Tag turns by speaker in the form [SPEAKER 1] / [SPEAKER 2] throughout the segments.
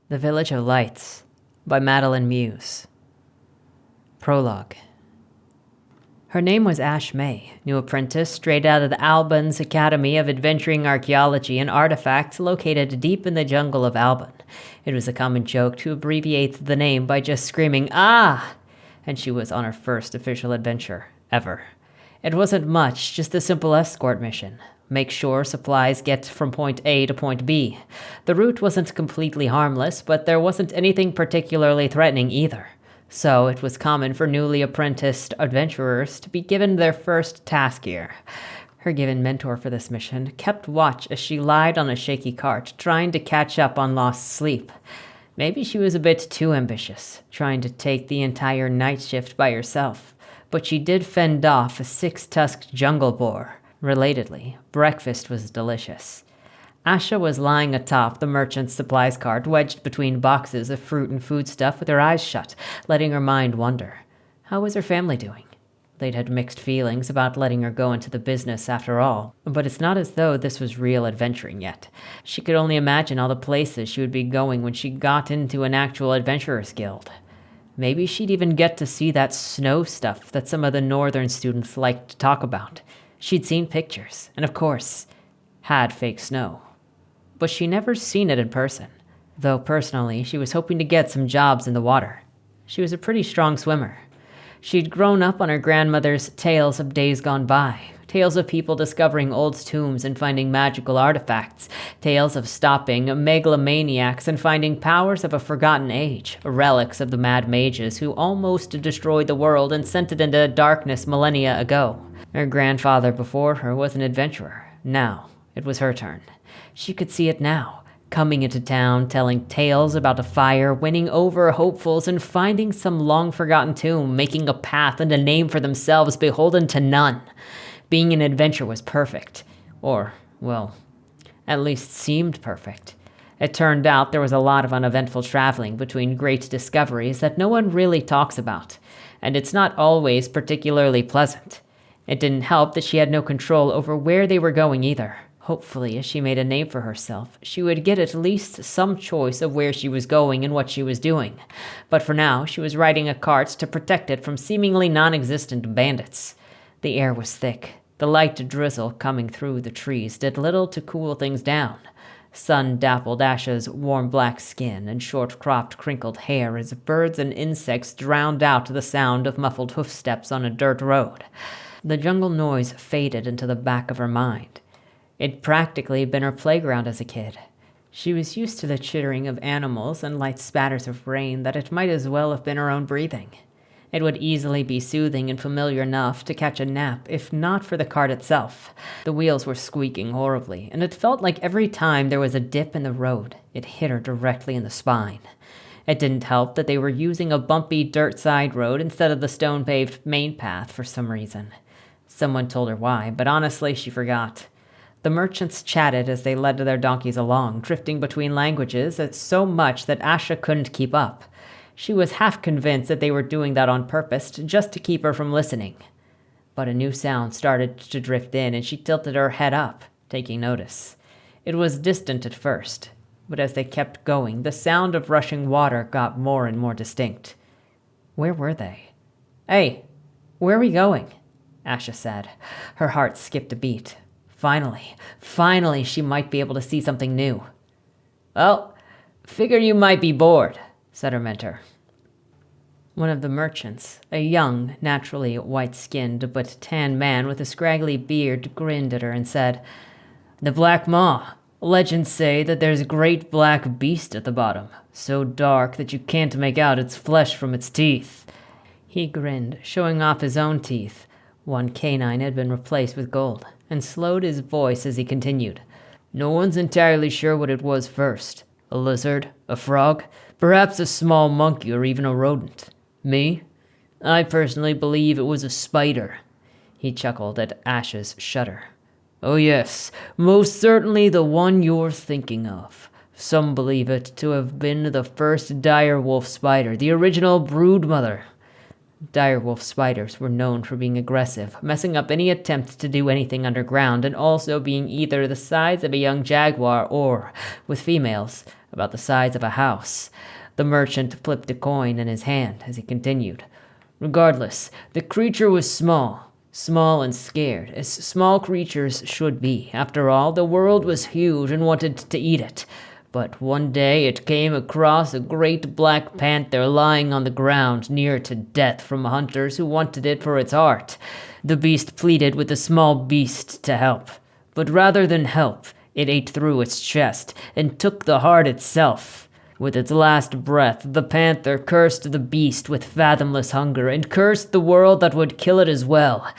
[SPEAKER 1] The Village of Lights by Maddilyn Muse. Prologue. Her name was Ash May, new apprentice straight out of the Albon's Academy of Adventuring Archaeology and Artifacts located deep in the jungle of Albon. It was a common joke to abbreviate the name by just screaming, "Ah!" And she was on her first official adventure, ever. It wasn't much, just a simple escort mission. Make sure supplies get from point A to point B. The route wasn't completely harmless, but there wasn't anything particularly threatening either. So it was common for newly apprenticed adventurers to be given their first task here. Her given mentor for this mission kept watch as she lied on a shaky cart, trying to catch up on lost sleep. Maybe she was a bit too ambitious, trying to take the entire night shift by herself, but she did fend off a 6-tusked jungle boar. Relatedly, breakfast was delicious. Asha was lying atop the merchant's supplies cart, wedged between boxes of fruit and foodstuff with her eyes shut, letting her mind wander. How was her family doing? They'd had mixed feelings about letting her go into the business after all, but it's not as though this was real adventuring yet. She could only imagine all the places she would be going when she got into an actual adventurer's guild. Maybe she'd even get to see that snow stuff that some of the northern students liked to talk about. She'd seen pictures, and of course, had fake snow. But she'd never seen it in person, though personally she was hoping to get some jobs in the water. She was a pretty strong swimmer. She'd grown up on her grandmother's tales of days gone by, tales of people discovering old tombs and finding magical artifacts, tales of stopping megalomaniacs and finding powers of a forgotten age, relics of the mad mages who almost destroyed the world and sent it into darkness millennia ago. Her grandfather before her was an adventurer. Now, it was her turn. She could see it now, coming into town, telling tales about a fire, winning over hopefuls, and finding some long-forgotten tomb, making a path and a name for themselves beholden to none. Being an adventurer was perfect. Or, well, at least seemed perfect. It turned out there was a lot of uneventful traveling between great discoveries that no one really talks about, and it's not always particularly pleasant. It didn't help that she had no control over where they were going either. Hopefully, as she made a name for herself, she would get at least some choice of where she was going and what she was doing. But for now, she was riding a cart to protect it from seemingly non-existent bandits. The air was thick. The light drizzle coming through the trees did little to cool things down. Sun dappled Asha's warm black skin and short-cropped crinkled hair as birds and insects drowned out the sound of muffled hoofsteps on a dirt road. The jungle noise faded into the back of her mind. It'd practically been her playground as a kid. She was used to the chittering of animals and light spatters of rain that it might as well have been her own breathing. It would easily be soothing and familiar enough to catch a nap, if not for the cart itself. The wheels were squeaking horribly, and it felt like every time there was a dip in the road, it hit her directly in the spine. It didn't help that they were using a bumpy dirt side road instead of the stone-paved main path for some reason. Someone told her why, but honestly she forgot. The merchants chatted as they led their donkeys along, drifting between languages so much that Asha couldn't keep up. She was half convinced that they were doing that on purpose, just to keep her from listening. But a new sound started to drift in, and she tilted her head up, taking notice. It was distant at first, but as they kept going, the sound of rushing water got more and more distinct. Where were they? "Hey, where are we going?" Asha said. Her heart skipped a beat. Finally, she might be able to see something new. "Well, figure you might be bored," said her mentor. One of the merchants, a young, naturally white-skinned but tan man with a scraggly beard, grinned at her and said, "The Black Maw. Legends say that there's a great black beast at the bottom, so dark that you can't make out its flesh from its teeth." He grinned, showing off his own teeth. One canine had been replaced with gold, and slowed his voice as he continued. "No one's entirely sure what it was first. A lizard, a frog, perhaps a small monkey or even a rodent. Me? I personally believe it was a spider." He chuckled at Ash's shudder. "Oh yes, most certainly the one you're thinking of. Some believe it to have been the first dire wolf spider, the original brood mother." Direwolf spiders were known for being aggressive, messing up any attempt to do anything underground, and also being either the size of a young jaguar or, with females, about the size of a house. The merchant flipped a coin in his hand as he continued. Regardless, the creature was small and scared, as small creatures should be. After all, the world was huge and wanted to eat it. But one day it came across a great black panther lying on the ground near to death from hunters who wanted it for its heart. The beast pleaded with the small beast to help, but rather than help, it ate through its chest and took the heart itself. With its last breath, the panther cursed the beast with fathomless hunger and cursed the world that would kill it as well.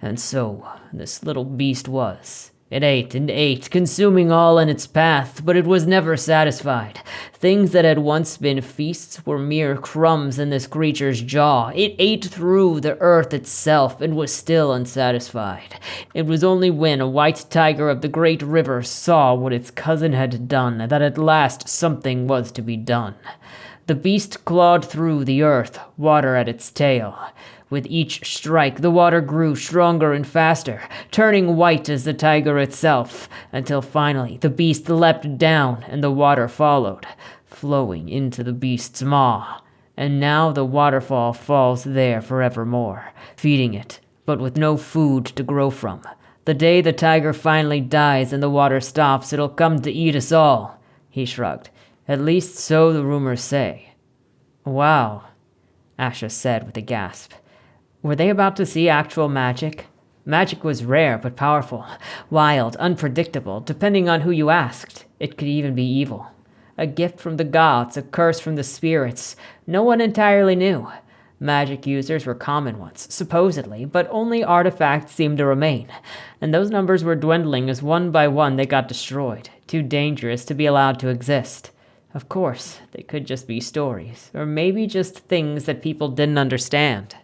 [SPEAKER 1] And so, this little beast was. It ate and ate, consuming all in its path, but it was never satisfied. Things that had once been feasts were mere crumbs in this creature's jaw. It ate through the earth itself and was still unsatisfied. It was only when a white tiger of the great river saw what its cousin had done that at last something was to be done. The beast clawed through the earth, water at its tail. With each strike, the water grew stronger and faster, turning white as the tiger itself, until finally the beast leapt down and the water followed, flowing into the beast's maw. And now the waterfall falls there forevermore, feeding it, but with no food to grow from. The day the tiger finally dies and the water stops, it'll come to eat us all, he shrugged. At least so the rumors say. Wow, Asha said with a gasp. Were they about to see actual magic? Magic was rare but powerful, wild, unpredictable, depending on who you asked. It could even be evil. A gift from the gods, a curse from the spirits. No one entirely knew. Magic users were common ones, supposedly, but only artifacts seemed to remain. And those numbers were dwindling as one by one they got destroyed, too dangerous to be allowed to exist. Of course, they could just be stories, or maybe just things that people didn't understand.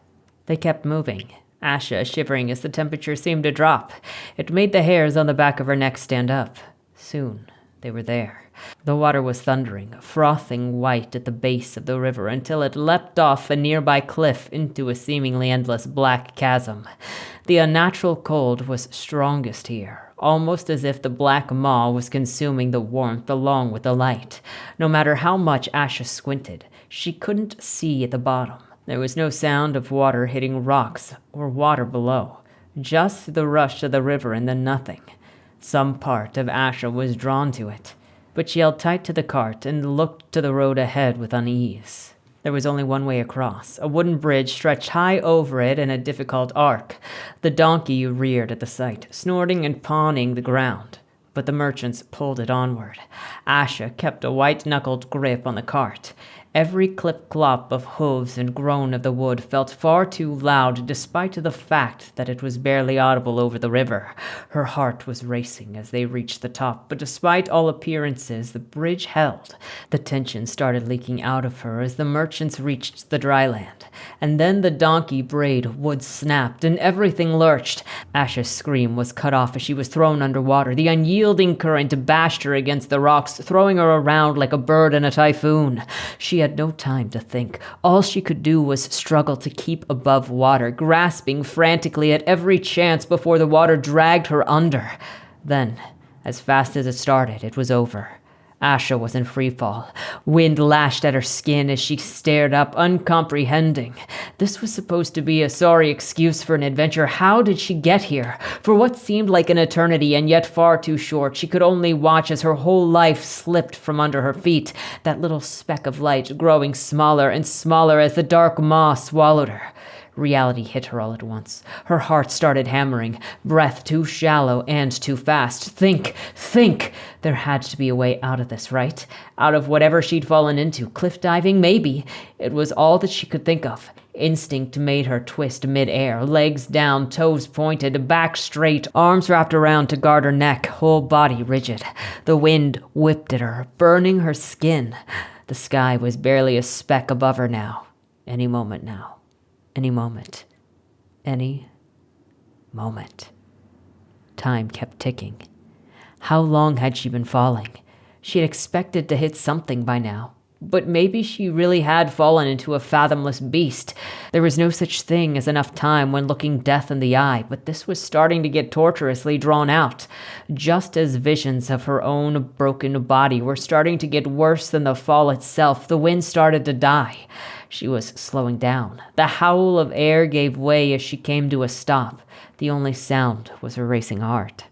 [SPEAKER 1] They kept moving, Asha shivering as the temperature seemed to drop. It made the hairs on the back of her neck stand up. Soon, they were there. The water was thundering, frothing white at the base of the river until it leapt off a nearby cliff into a seemingly endless black chasm. The unnatural cold was strongest here, almost as if the black maw was consuming the warmth along with the light. No matter how much Asha squinted, she couldn't see at the bottom. There was no sound of water hitting rocks or water below, just the rush of the river and then nothing. Some part of Asha was drawn to it, but she held tight to the cart and looked to the road ahead with unease. There was only one way across. A wooden bridge stretched high over it in a difficult arc. The donkey reared at the sight, snorting and pawing the ground, but the merchants pulled it onward. Asha kept a white-knuckled grip on the cart. Every clip-clop of hooves and groan of the wood felt far too loud despite the fact that it was barely audible over the river. Her heart was racing as they reached the top, but despite all appearances, the bridge held. The tension started leaking out of her as the merchants reached the dry land. And then the donkey braid wood snapped and everything lurched. Asha's scream was cut off as she was thrown underwater. The unyielding current bashed her against the rocks, throwing her around like a bird in a typhoon. She had no time to think. All she could do was struggle to keep above water, grasping frantically at every chance before the water dragged her under. Then, as fast as it started, it was over. Asha was in freefall. Wind lashed at her skin as she stared up, uncomprehending. This was supposed to be a sorry excuse for an adventure. How did she get here? For what seemed like an eternity and yet far too short, she could only watch as her whole life slipped from under her feet, that little speck of light growing smaller and smaller as the dark maw swallowed her. Reality hit her all at once. Her heart started hammering, breath too shallow and too fast. Think! There had to be a way out of this, right? Out of whatever she'd fallen into. Cliff diving? Maybe. It was all that she could think of. Instinct made her twist mid-air, legs down, toes pointed, back straight, arms wrapped around to guard her neck, whole body rigid. The wind whipped at her, burning her skin. The sky was barely a speck above her now. Any moment now. Any moment. Any moment. Time kept ticking. How long had she been falling? She had expected to hit something by now. But maybe she really had fallen into a fathomless beast. There was no such thing as enough time when looking death in the eye, but this was starting to get torturously drawn out. Just as visions of her own broken body were starting to get worse than the fall itself, the wind started to die. She was slowing down. The howl of air gave way as she came to a stop. The only sound was her racing heart.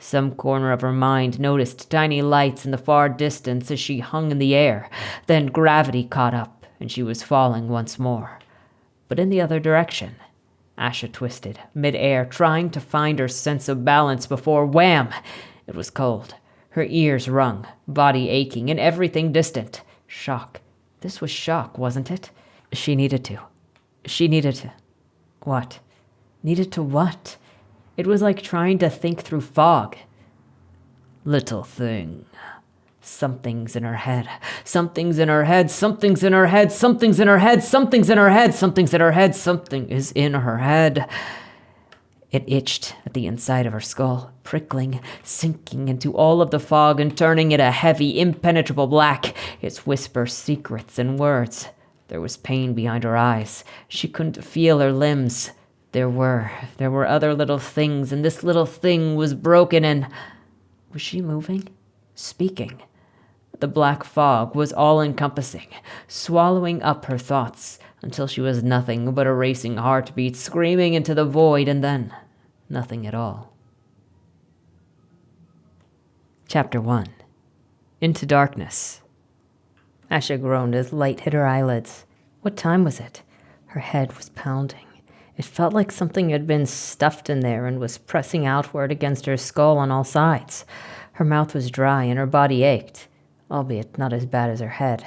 [SPEAKER 1] Some corner of her mind noticed tiny lights in the far distance as she hung in the air. Then gravity caught up, and she was falling once more. But in the other direction, Asha twisted, mid-air, trying to find her sense of balance before wham! It was cold. Her ears rung, body aching, and everything distant. Shock. This was shock, wasn't it? She needed to. What? Needed to what? It was like trying to think through fog. Little thing. Something's in her head. Something's in her head. Something's in her head. Something's in her head. Something's in her head. Something's in her head. Something is in her head. It itched at the inside of her skull, prickling, sinking into all of the fog and turning it a heavy, impenetrable black. Its whisper secrets and words. There was pain behind her eyes. She couldn't feel her limbs. There were other little things, and this little thing was broken and... Was she moving? Speaking? The black fog was all-encompassing, swallowing up her thoughts until she was nothing but a racing heartbeat screaming into the void, and then nothing at all. Chapter 1. Into Darkness. Asha groaned as light hit her eyelids. What time was it? Her head was pounding. It felt like something had been stuffed in there and was pressing outward against her skull on all sides. Her mouth was dry and her body ached, albeit not as bad as her head.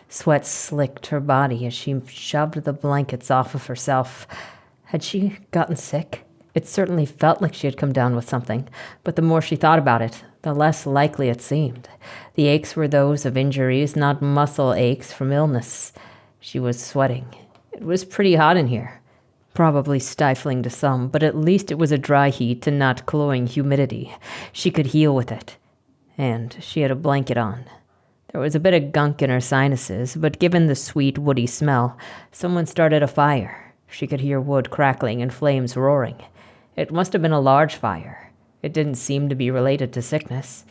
[SPEAKER 1] Sweat slicked her body as she shoved the blankets off of herself. Had she gotten sick? It certainly felt like she had come down with something, but the more she thought about it, the less likely it seemed. The aches were those of injuries, not muscle aches from illness. She was sweating. It was pretty hot in here. Probably stifling to some, but at least it was a dry heat and not cloying humidity. She could heal with it. And she had a blanket on. There was a bit of gunk in her sinuses, but given the sweet, woody smell, someone started a fire. She could hear wood crackling and flames roaring. It must have been a large fire. It didn't seem to be related to sickness.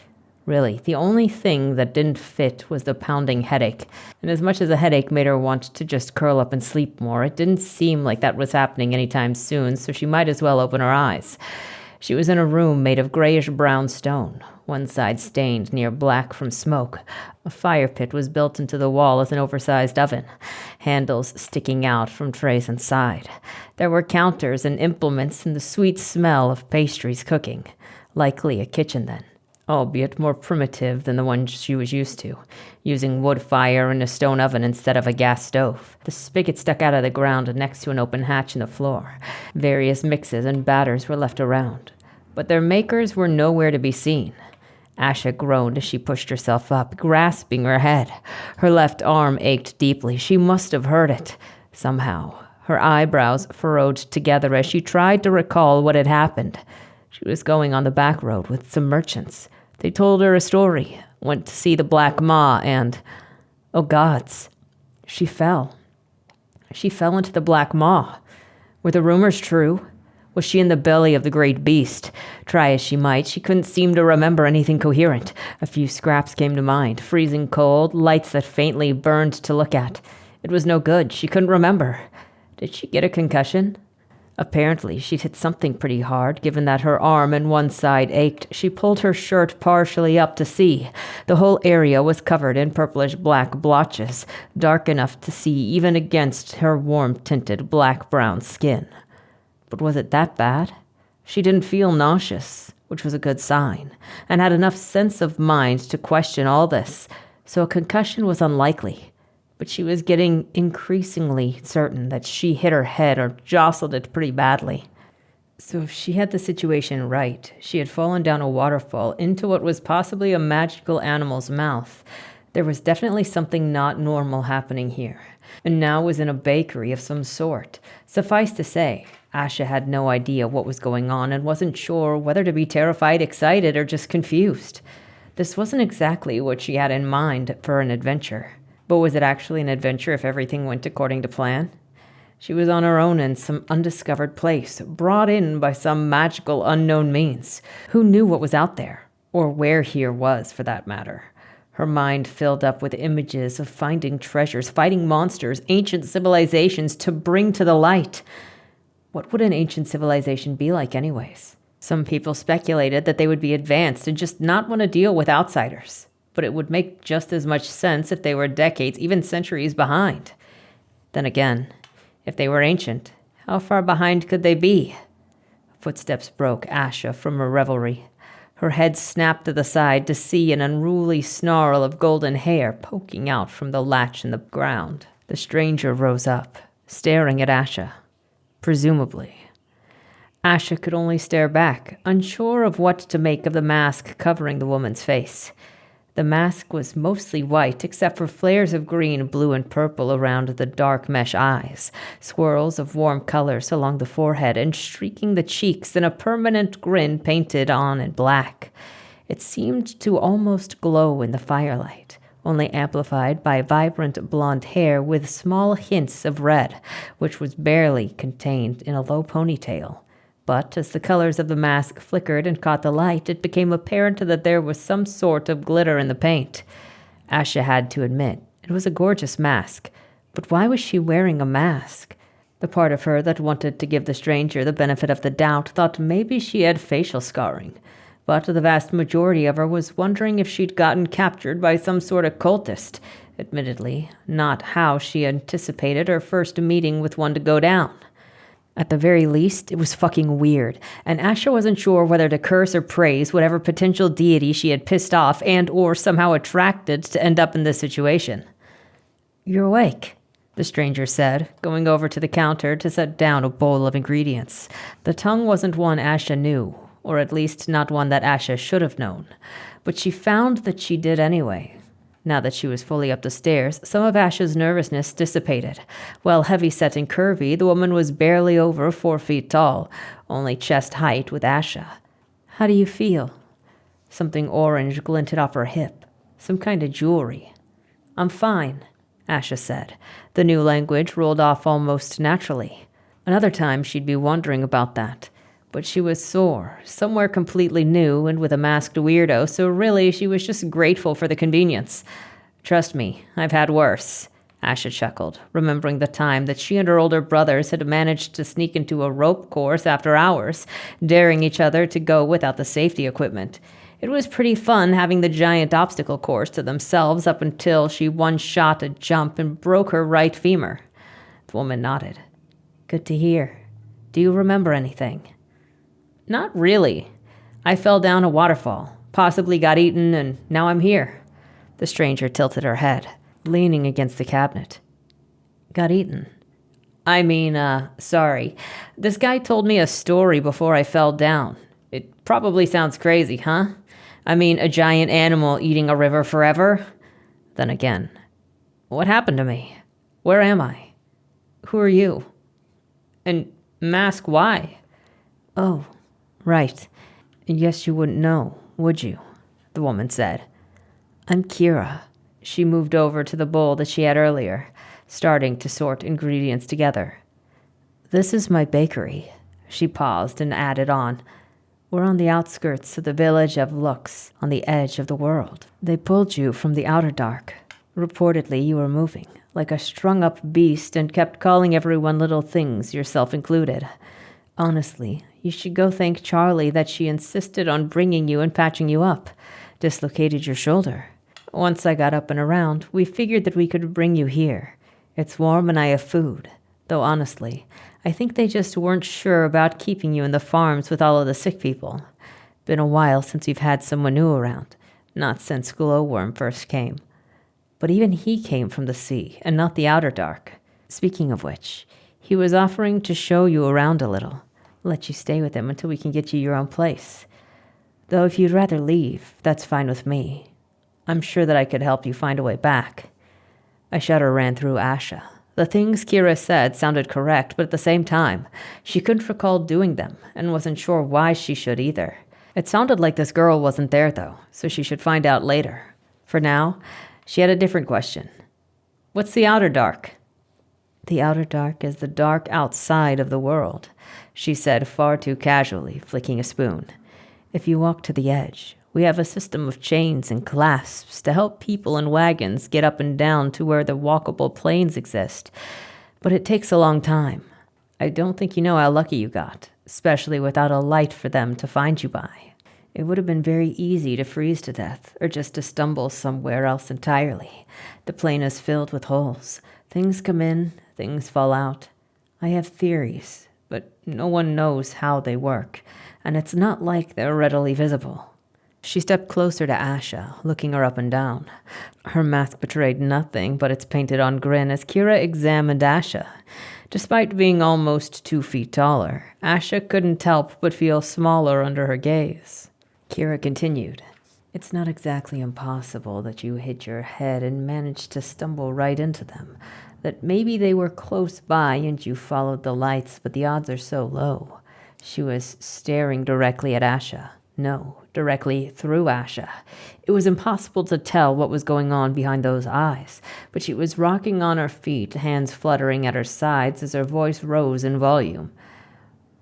[SPEAKER 1] Really, the only thing that didn't fit was the pounding headache, and as much as the headache made her want to just curl up and sleep more, it didn't seem like that was happening anytime soon, so she might as well open her eyes. She was in a room made of grayish-brown stone, one side stained near black from smoke. A fire pit was built into the wall as an oversized oven, handles sticking out from trays inside. There were counters and implements and the sweet smell of pastries cooking. Likely a kitchen then, albeit more primitive than the one she was used to, using wood fire and a stone oven instead of a gas stove. The spigot stuck out of the ground next to an open hatch in the floor. Various mixes and batters were left around, but their makers were nowhere to be seen. Asha groaned as she pushed herself up, grasping her head. Her left arm ached deeply. She must have heard it. Somehow, her eyebrows furrowed together as she tried to recall what had happened. She was going on the back road with some merchants. They told her a story, went to see the Black Ma, and... oh gods, she fell. She fell into the Black Ma. Were the rumors true? Was she in the belly of the great beast? Try as she might, she couldn't seem to remember anything coherent. A few scraps came to mind, freezing cold, lights that faintly burned to look at. It was no good, she couldn't remember. Did she get a concussion? Apparently, she'd hit something pretty hard, given that her arm and one side ached. She pulled her shirt partially up to see. The whole area was covered in purplish-black blotches, dark enough to see even against her warm-tinted black-brown skin. But was it that bad? She didn't feel nauseous, which was a good sign, and had enough sense of mind to question all this, so a concussion was unlikely. But she was getting increasingly certain that she hit her head or jostled it pretty badly. So if she had the situation right, she had fallen down a waterfall into what was possibly a magical animal's mouth. There was definitely something not normal happening here, and now was in a bakery of some sort. Suffice to say, Asha had no idea what was going on and wasn't sure whether to be terrified, excited, or just confused. This wasn't exactly what she had in mind for an adventure. But was it actually an adventure if everything went according to plan? She was on her own in some undiscovered place, brought in by some magical unknown means. Who knew what was out there? Or where here was, for that matter? Her mind filled up with images of finding treasures, fighting monsters, ancient civilizations to bring to the light. What would an ancient civilization be like anyways? Some people speculated that they would be advanced and just not want to deal with outsiders. But it would make just as much sense if they were decades, even centuries behind. Then again, if they were ancient, how far behind could they be? Footsteps broke Asha from her revelry. Her head snapped to the side to see an unruly snarl of golden hair poking out from the latch in the ground. The stranger rose up, staring at Asha. Presumably. Asha could only stare back, unsure of what to make of the mask covering the woman's face. The mask was mostly white, except for flares of green, blue, and purple around the dark mesh eyes, swirls of warm colors along the forehead, and streaking the cheeks in a permanent grin painted on in black. It seemed to almost glow in the firelight, only amplified by vibrant blonde hair with small hints of red, which was barely contained in a low ponytail. But as the colors of the mask flickered and caught the light, it became apparent that there was some sort of glitter in the paint. Asha had to admit, it was a gorgeous mask. But why was she wearing a mask? The part of her that wanted to give the stranger the benefit of the doubt thought maybe she had facial scarring. But the vast majority of her was wondering if she'd gotten captured by some sort of cultist. Admittedly, not how she anticipated her first meeting with one to go down. At the very least, it was fucking weird, and Asha wasn't sure whether to curse or praise whatever potential deity she had pissed off and or somehow attracted to end up in this situation. "You're awake," the stranger said, going over to the counter to set down a bowl of ingredients. The tongue wasn't one Asha knew, or at least not one that Asha should have known, but she found that she did anyway. Now that she was fully up the stairs, some of Asha's nervousness dissipated. While heavy-set and curvy, the woman was barely over 4 feet tall, only chest height with Asha. "How do you feel?" Something orange glinted off her hip. Some kind of jewelry. "I'm fine," Asha said. The new language rolled off almost naturally. Another time she'd be wondering about that. But she was sore, somewhere completely new and with a masked weirdo, so really she was just grateful for the convenience. "Trust me, I've had worse," Asha chuckled, remembering the time that she and her older brothers had managed to sneak into a rope course after hours, daring each other to go without the safety equipment. It was pretty fun having the giant obstacle course to themselves up until she one-shot a jump and broke her right femur. The woman nodded. "Good to hear. Do you remember anything?" "Not really. I fell down a waterfall, possibly got eaten, and now I'm here." The stranger tilted her head, leaning against the cabinet. "Got eaten?" Sorry. This guy told me a story before I fell down. It probably sounds crazy, huh? A giant animal eating a river forever? Then again, what happened to me? Where am I? Who are you? And mask, why? Oh. Right. Yes, you wouldn't know, would you? The woman said. "I'm Kira." She moved over to the bowl that she had earlier, starting to sort ingredients together. "This is my bakery." She paused and added on. "We're on the outskirts of the village of Lux, on the edge of the world. They pulled you from the outer dark. Reportedly, you were moving, like a strung-up beast, and kept calling everyone little things, yourself included. Honestly, you should go thank Charlie that she insisted on bringing you and patching you up. Dislocated your shoulder. Once I got up and around, we figured that we could bring you here. It's warm and I have food. Though honestly, I think they just weren't sure about keeping you in the farms with all of the sick people. Been a while since we've had someone new around. Not since Glowworm first came. But even he came from the sea, and not the outer dark. Speaking of which, he was offering to show you around a little. Let you stay with him until we can get you your own place. Though if you'd rather leave, that's fine with me. I'm sure that I could help you find a way back." A shudder ran through Asha. The things Kira said sounded correct, but at the same time, she couldn't recall doing them, and wasn't sure why she should either. It sounded like this girl wasn't there, though, so she should find out later. For now, she had a different question. What's the outer dark? The outer dark is the dark outside of the world, she said far too casually, flicking a spoon. If you walk to the edge, we have a system of chains and clasps to help people in wagons get up and down to where the walkable plains exist. But it takes a long time. I don't think you know how lucky you got, especially without a light for them to find you by. It would have been very easy to freeze to death, or just to stumble somewhere else entirely. The plain is filled with holes. Things come in, things fall out. I have theories, but no one knows how they work, and it's not like they're readily visible. She stepped closer to Asha, looking her up and down. Her mask betrayed nothing but its painted-on grin as Kira examined Asha. Despite being almost 2 feet taller, Asha couldn't help but feel smaller under her gaze. Kira continued, "It's not exactly impossible that you hit your head and managed to stumble right into them. That maybe they were close by and you followed the lights, but the odds are so low." She was staring directly at Asha. No, directly through Asha. It was impossible to tell what was going on behind those eyes, but she was rocking on her feet, hands fluttering at her sides as her voice rose in volume.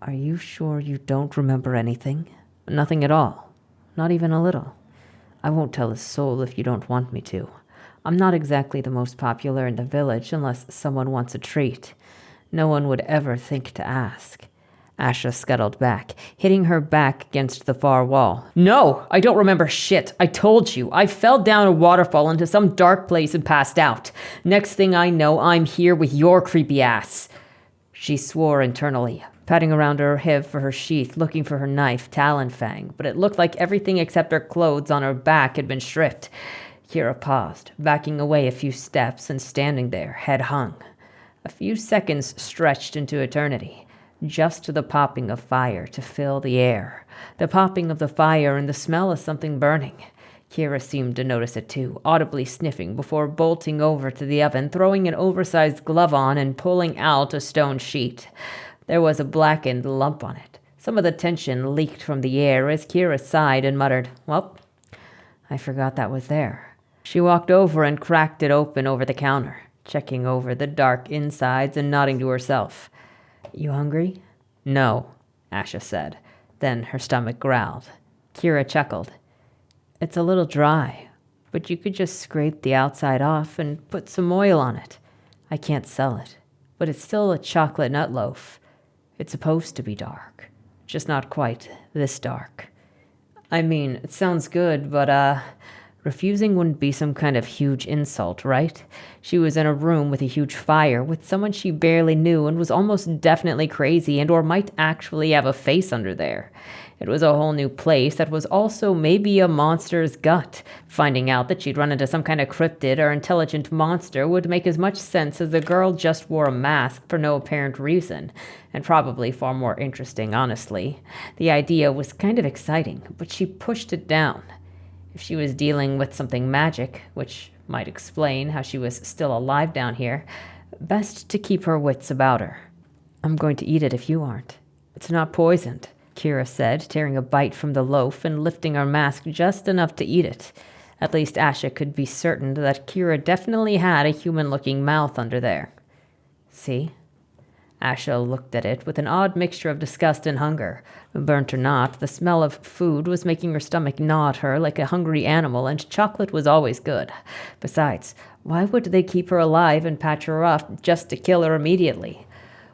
[SPEAKER 1] "Are you sure you don't remember anything?" "Nothing at all. Not even a little. I won't tell a soul if you don't want me to. I'm not exactly the most popular in the village unless someone wants a treat. No one would ever think to ask." Asha scuttled back, hitting her back against the far wall. "No, I don't remember shit. I told you. I fell down a waterfall into some dark place and passed out. Next thing I know, I'm here with your creepy ass." She swore internally, patting around her hip for her sheath, looking for her knife, talon fang, but it looked like everything except her clothes on her back had been stripped. Kira paused, backing away a few steps and standing there, head hung. A few seconds stretched into eternity. Just the popping of fire to fill the air. The popping of the fire and the smell of something burning. Kira seemed to notice it too, audibly sniffing before bolting over to the oven, throwing an oversized glove on and pulling out a stone sheet. There was a blackened lump on it. Some of the tension leaked from the air as Kira sighed and muttered, "Well, I forgot that was there." She walked over and cracked it open over the counter, checking over the dark insides and nodding to herself. "You hungry?" "No," Asha said. Then her stomach growled. Kira chuckled. "It's a little dry, but you could just scrape the outside off and put some oil on it. I can't sell it, but it's still a chocolate nut loaf. It's supposed to be dark, just not quite this dark." "I mean, it sounds good, but, refusing wouldn't be some kind of huge insult, right?" She was in a room with a huge fire, with someone she barely knew and was almost definitely crazy and or might actually have a face under there. It was a whole new place that was also maybe a monster's gut. Finding out that she'd run into some kind of cryptid or intelligent monster would make as much sense as the girl just wore a mask for no apparent reason, and probably far more interesting, honestly. The idea was kind of exciting, but she pushed it down. If she was dealing with something magic, which might explain how she was still alive down here, best to keep her wits about her. "I'm going to eat it if you aren't. It's not poisoned," Kira said, tearing a bite from the loaf and lifting her mask just enough to eat it. At least Asha could be certain that Kira definitely had a human-looking mouth under there. "See?" Asha looked at it with an odd mixture of disgust and hunger. Burnt or not, the smell of food was making her stomach gnaw at her like a hungry animal, and chocolate was always good. Besides, why would they keep her alive and patch her up just to kill her immediately?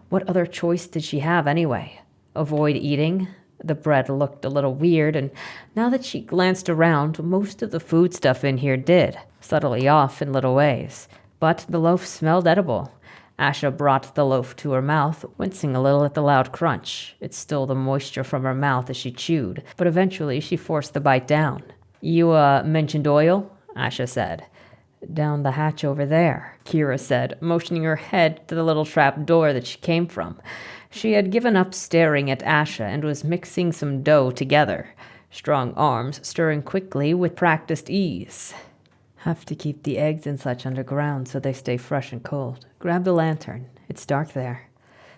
[SPEAKER 1] What other choice did she have anyway? Avoid eating? The bread looked a little weird, and now that she glanced around, most of the food stuff in here did, subtly off in little ways. But the loaf smelled edible. Asha brought the loaf to her mouth, wincing a little at the loud crunch. It stole the moisture from her mouth as she chewed, but eventually she forced the bite down. "You, mentioned oil?" Asha said. "Down the hatch over there," Kira said, motioning her head to the little trap door that she came from. She had given up staring at Asha and was mixing some dough together, strong arms stirring quickly with practiced ease. "Have to keep the eggs and such underground so they stay fresh and cold. Grab the lantern. It's dark there."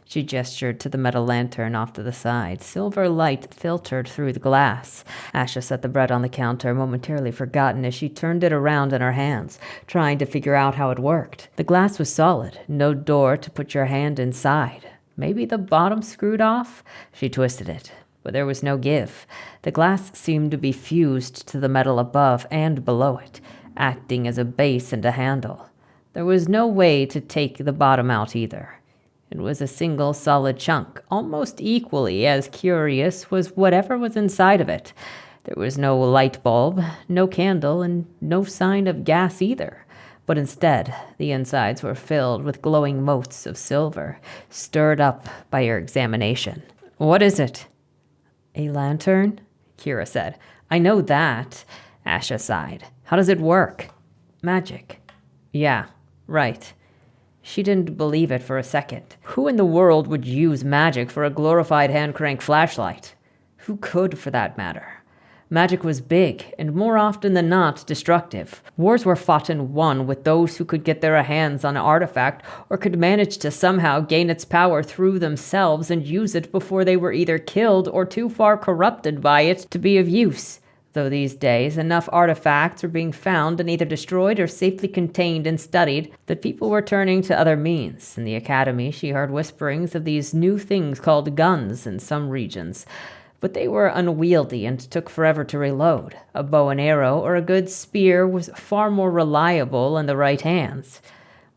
[SPEAKER 1] She gestured to the metal lantern off to the side. Silver light filtered through the glass. Asha set the bread on the counter, momentarily forgotten as she turned it around in her hands, trying to figure out how it worked. The glass was solid, no door to put your hand inside. Maybe the bottom screwed off? She twisted it, but there was no give. The glass seemed to be fused to the metal above and below it, acting as a base and a handle. There was no way to take the bottom out either. It was a single solid chunk, almost equally as curious was whatever was inside of it. There was no light bulb, no candle, and no sign of gas either. But instead, the insides were filled with glowing motes of silver, stirred up by your examination. "What is it?" "A lantern," Kira said. "I know that," Asha sighed. "How does it work?" "Magic." "Yeah, right." She didn't believe it for a second. Who in the world would use magic for a glorified hand-crank flashlight? Who could, for that matter? Magic was big, and more often than not, destructive. Wars were fought and won with those who could get their hands on an artifact or could manage to somehow gain its power through themselves and use it before they were either killed or too far corrupted by it to be of use. Though these days, enough artifacts were being found and either destroyed or safely contained and studied that people were turning to other means. In the academy, she heard whisperings of these new things called guns in some regions, but they were unwieldy and took forever to reload. A bow and arrow or a good spear was far more reliable in the right hands.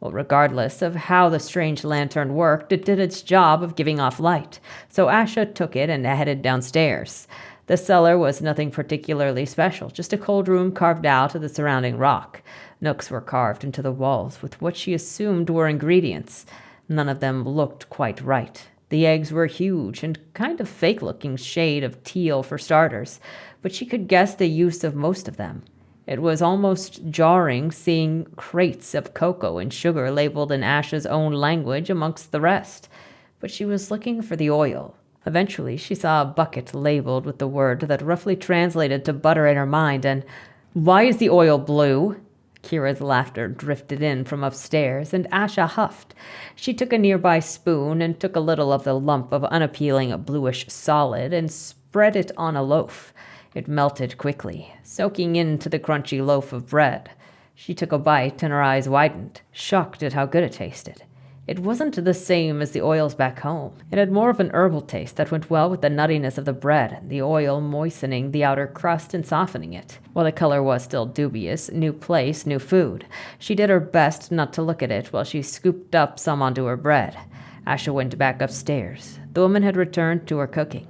[SPEAKER 1] Well, regardless of how the strange lantern worked, it did its job of giving off light, so Asha took it and headed downstairs. The cellar was nothing particularly special, just a cold room carved out of the surrounding rock. Nooks were carved into the walls with what she assumed were ingredients. None of them looked quite right. The eggs were huge and kind of fake-looking shade of teal for starters, but she could guess the use of most of them. It was almost jarring seeing crates of cocoa and sugar labeled in Asha's own language amongst the rest. But she was looking for the oil. Eventually, she saw a bucket labeled with the word that roughly translated to butter in her mind, and "Why is the oil blue?" Kira's laughter drifted in from upstairs, and Asha huffed. She took a nearby spoon and took a little of the lump of unappealing bluish solid and spread it on a loaf. It melted quickly, soaking into the crunchy loaf of bread. She took a bite and her eyes widened, shocked at how good it tasted. It wasn't the same as the oils back home. It had more of an herbal taste that went well with the nuttiness of the bread, the oil moistening the outer crust and softening it. While the color was still dubious, new place, new food. She did her best not to look at it while she scooped up some onto her bread. Asha went back upstairs. The woman had returned to her cooking.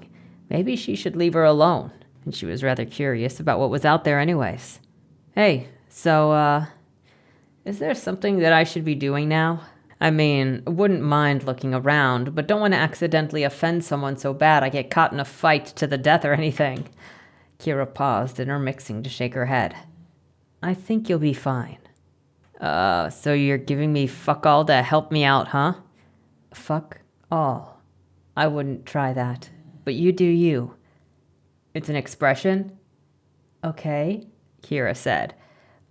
[SPEAKER 1] Maybe she should leave her alone, and she was rather curious about what was out there anyways. "Hey, so, is there something that I should be doing now? I mean, wouldn't mind looking around, but don't want to accidentally offend someone so bad I get caught in a fight to the death or anything." Kira paused in her mixing to shake her head. "I think you'll be fine." So you're giving me fuck all to help me out, huh?" "Fuck all. I wouldn't try that. But you do you." "It's an expression?" "Okay," Kira said.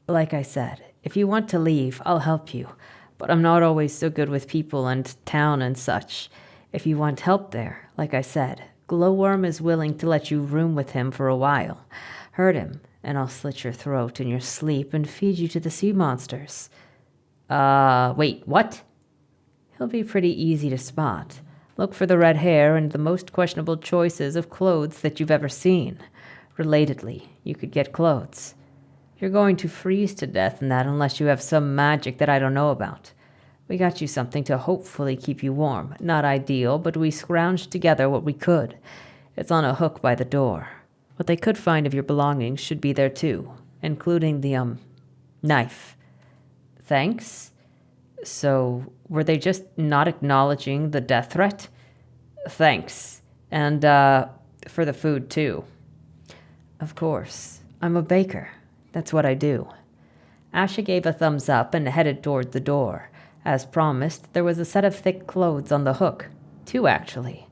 [SPEAKER 1] "Like I said, if you want to leave, I'll help you. But I'm not always so good with people and town and such. If you want help there, like I said, Glowworm is willing to let you room with him for a while. Hurt him, and I'll slit your throat in your sleep and feed you to the sea monsters." Wait, what?" "He'll be pretty easy to spot. Look for the red hair and the most questionable choices of clothes that you've ever seen. Relatedly, you could get clothes. You're going to freeze to death in that unless you have some magic that I don't know about. We got you something to hopefully keep you warm. Not ideal, but we scrounged together what we could. It's on a hook by the door. What they could find of your belongings should be there too, including the, knife." "Thanks? So, were they just not acknowledging the death threat?" "Thanks. And, for the food too." "Of course. I'm a baker. That's what I do." Asha gave a thumbs up and headed toward the door. As promised, there was a set of thick clothes on the hook. 2, actually.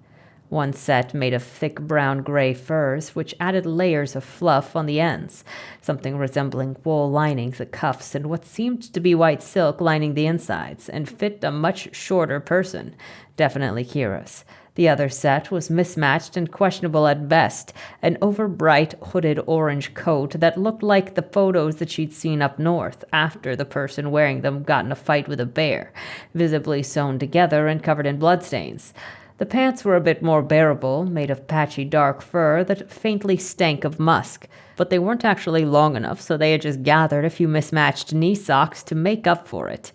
[SPEAKER 1] One set made of thick brown-gray furs, which added layers of fluff on the ends, something resembling wool lining the cuffs and what seemed to be white silk lining the insides, and fit a much shorter person, definitely Kira's. The other set was mismatched and questionable at best, an overbright hooded orange coat that looked like the photos that she'd seen up north after the person wearing them got in a fight with a bear, visibly sewn together and covered in bloodstains. The pants were a bit more bearable, made of patchy dark fur that faintly stank of musk, but they weren't actually long enough, so they had just gathered a few mismatched knee socks to make up for it.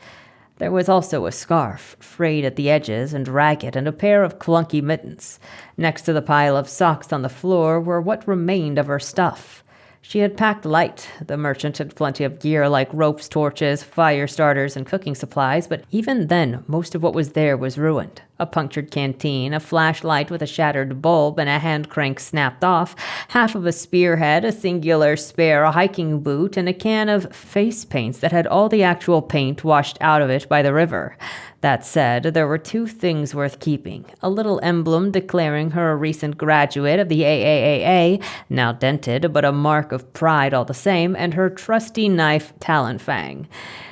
[SPEAKER 1] There was also a scarf, frayed at the edges and ragged, and a pair of clunky mittens. Next to the pile of socks on the floor were what remained of her stuff. She had packed light. The merchant had plenty of gear like ropes, torches, fire starters, and cooking supplies, but even then, most of what was there was ruined. A punctured canteen, a flashlight with a shattered bulb and a hand crank snapped off, half of a spearhead, a singular spare hiking boot, and a can of face paints that had all the actual paint washed out of it by the river. That said, there were two things worth keeping. A little emblem declaring her a recent graduate of the AAAA, now dented, but a mark of pride all the same, and her trusty knife Talonfang.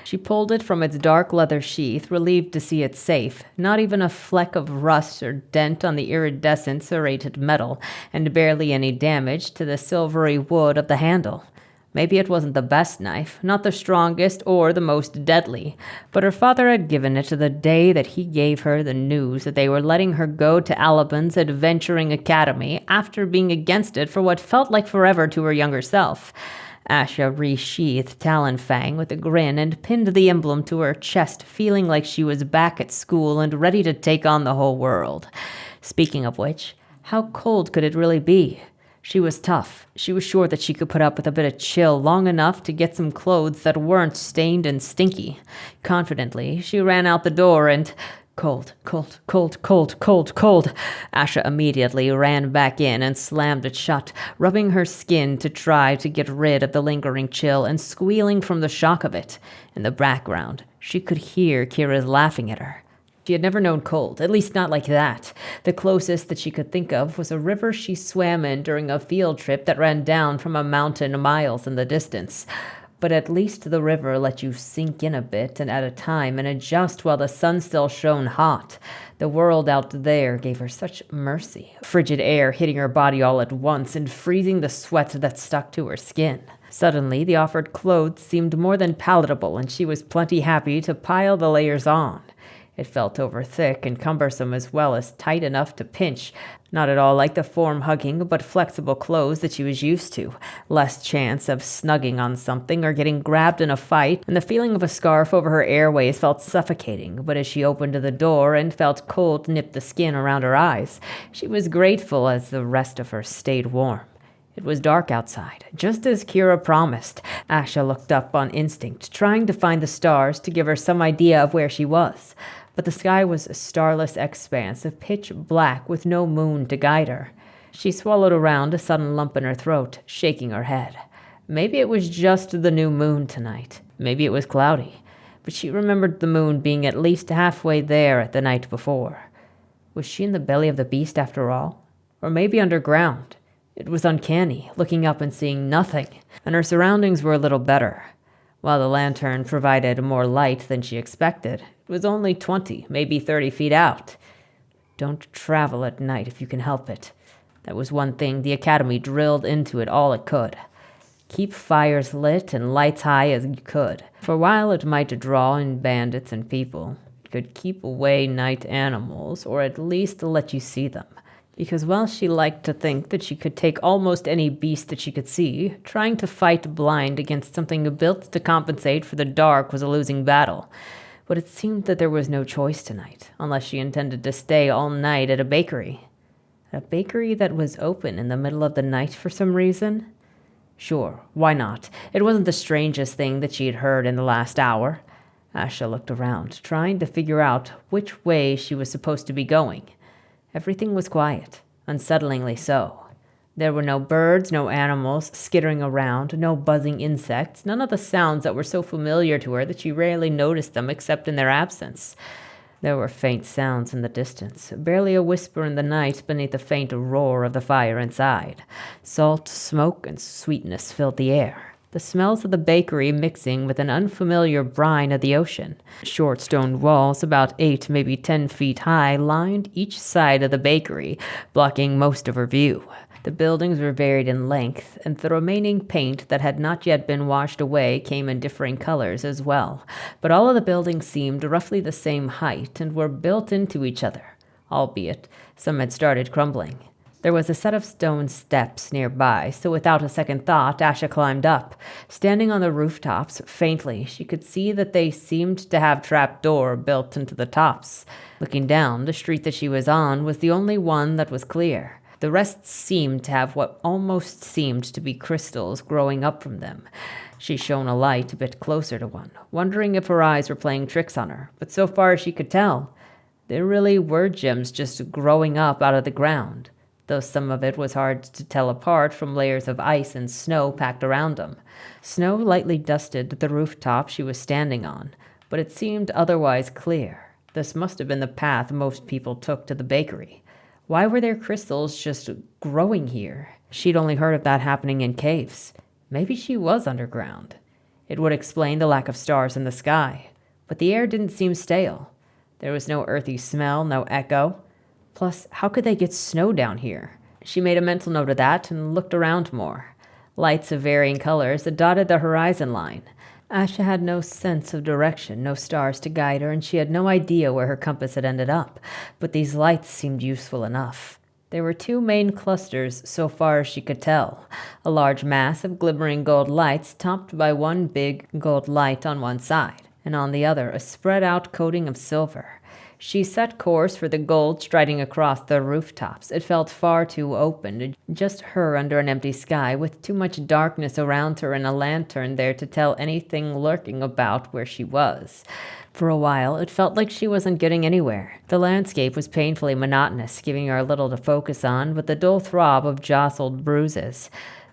[SPEAKER 1] She pulled it from its dark leather sheath, relieved to see it safe, not even a fleck of rust or dent on the iridescent serrated metal, and barely any damage to the silvery wood of the handle. Maybe it wasn't the best knife, not the strongest or the most deadly, but her father had given it the day that he gave her the news that they were letting her go to Alabin's Adventuring Academy after being against it for what felt like forever to her younger self. Asha resheathed Talonfang with a grin and pinned the emblem to her chest, feeling like she was back at school and ready to take on the whole world. Speaking of which, how cold could it really be? She was tough. She was sure that she could put up with a bit of chill long enough to get some clothes that weren't stained and stinky. Confidently, she ran out the door and... Cold, cold, cold, cold, cold, cold. Asha immediately ran back in and slammed it shut, rubbing her skin to try to get rid of the lingering chill and squealing from the shock of it. In the background, she could hear Kira's laughing at her. She had never known cold, at least not like that. The closest that she could think of was a river she swam in during a field trip that ran down from a mountain miles in the distance. But at least the river let you sink in a bit and at a time and adjust while the sun still shone hot. The world out there gave her such mercy, frigid air hitting her body all at once and freezing the sweat that stuck to her skin. Suddenly, the offered clothes seemed more than palatable, and she was plenty happy to pile the layers on. It felt over thick and cumbersome as well as tight enough to pinch, not at all like the form-hugging but flexible clothes that she was used to. Less chance of snugging on something or getting grabbed in a fight, and the feeling of a scarf over her airways felt suffocating, but as she opened the door and felt cold nip the skin around her eyes, she was grateful as the rest of her stayed warm. It was dark outside, just as Kira promised. Asha looked up on instinct, trying to find the stars to give her some idea of where she was. But the sky was a starless expanse of pitch black with no moon to guide her. She swallowed around a sudden lump in her throat, shaking her head. Maybe it was just the new moon tonight. Maybe it was cloudy. But she remembered the moon being at least halfway there the night before. Was she in the belly of the beast after all? Or maybe underground? It was uncanny, looking up and seeing nothing, and her surroundings were a little better. While the lantern provided more light than she expected, it was only 20, maybe 30 feet out. Don't travel at night if you can help it. That was one thing the Academy drilled into it all it could. Keep fires lit and lights high as you could, for while it might draw in bandits and people, it could keep away night animals, or at least let you see them. Because while she liked to think that she could take almost any beast that she could see, trying to fight blind against something built to compensate for the dark was a losing battle. But it seemed that there was no choice tonight, unless she intended to stay all night at a bakery. A bakery that was open in the middle of the night for some reason? Sure, why not? It wasn't the strangest thing that she had heard in the last hour. Asha looked around, trying to figure out which way she was supposed to be going. Everything was quiet, unsettlingly so. There were no birds, no animals skittering around, no buzzing insects, none of the sounds that were so familiar to her that she rarely noticed them except in their absence. There were faint sounds in the distance, barely a whisper in the night beneath the faint roar of the fire inside. Salt, smoke, and sweetness filled the air, the smells of the bakery mixing with an unfamiliar brine of the ocean. Short stone walls, about 8, maybe 10 feet high, lined each side of the bakery, blocking most of her view. The buildings were varied in length, and the remaining paint that had not yet been washed away came in differing colors as well. But all of the buildings seemed roughly the same height and were built into each other, albeit some had started crumbling. There was a set of stone steps nearby, so without a second thought, Asha climbed up. Standing on the rooftops, faintly, she could see that they seemed to have trapdoor built into the tops. Looking down, the street that she was on was the only one that was clear. The rest seemed to have what almost seemed to be crystals growing up from them. She shone a light a bit closer to one, wondering if her eyes were playing tricks on her, but so far as she could tell, there really were gems just growing up out of the ground, though some of it was hard to tell apart from layers of ice and snow packed around them. Snow lightly dusted the rooftop she was standing on, but it seemed otherwise clear. This must have been the path most people took to the bakery. Why were there crystals just growing here? She'd only heard of that happening in caves. Maybe she was underground. It would explain the lack of stars in the sky. But the air didn't seem stale. There was no earthy smell, no echo. Plus, how could they get snow down here? She made a mental note of that and looked around more. Lights of varying colors dotted the horizon line. Asha had no sense of direction, no stars to guide her, and she had no idea where her compass had ended up. But these lights seemed useful enough. There were 2 main clusters so far as she could tell. A large mass of glimmering gold lights topped by one big gold light on one side, and on the other a spread-out coating of silver. She set course for the gold striding across the rooftops. It felt far too open, just her under an empty sky with too much darkness around her and a lantern there to tell anything lurking about where she was. For a while, it felt like she wasn't getting anywhere. The landscape was painfully monotonous, giving her little to focus on, with the dull throb of jostled bruises.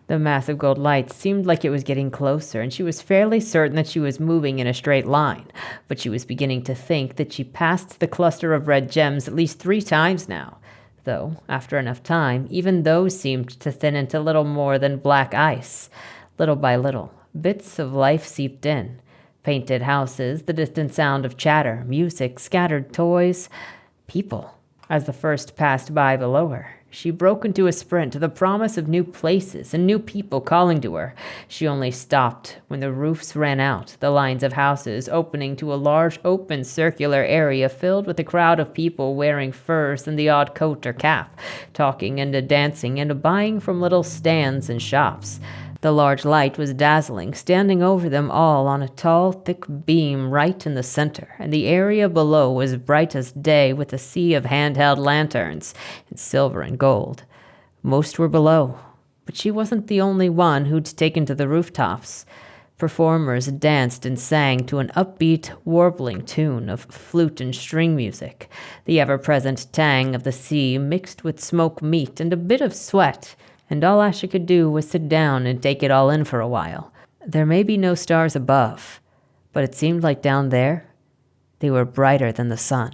[SPEAKER 1] The massive gold light seemed like it was getting closer, and she was fairly certain that she was moving in a straight line. But she was beginning to think that she passed the cluster of red gems at least 3 times now. Though, after enough time, even those seemed to thin into little more than black ice. Little by little, bits of life seeped in. Painted houses, the distant sound of chatter, music, scattered toys, people. As the first passed by below her, she broke into a sprint, the promise of new places and new people calling to her. She only stopped when the roofs ran out, the lines of houses opening to a large open circular area filled with a crowd of people wearing furs and the odd coat or cap, talking and dancing and buying from little stands and shops. The large light was dazzling, standing over them all on a tall, thick beam right in the center, and the area below was bright as day with a sea of handheld lanterns in silver and gold. Most were below, but she wasn't the only one who'd taken to the rooftops. Performers danced and sang to an upbeat, warbling tune of flute and string music, the ever-present tang of the sea mixed with smoked meat and a bit of sweat. And all Asha could do was sit down and take it all in for a while. There may be no stars above, but it seemed like down there, they were brighter than the sun.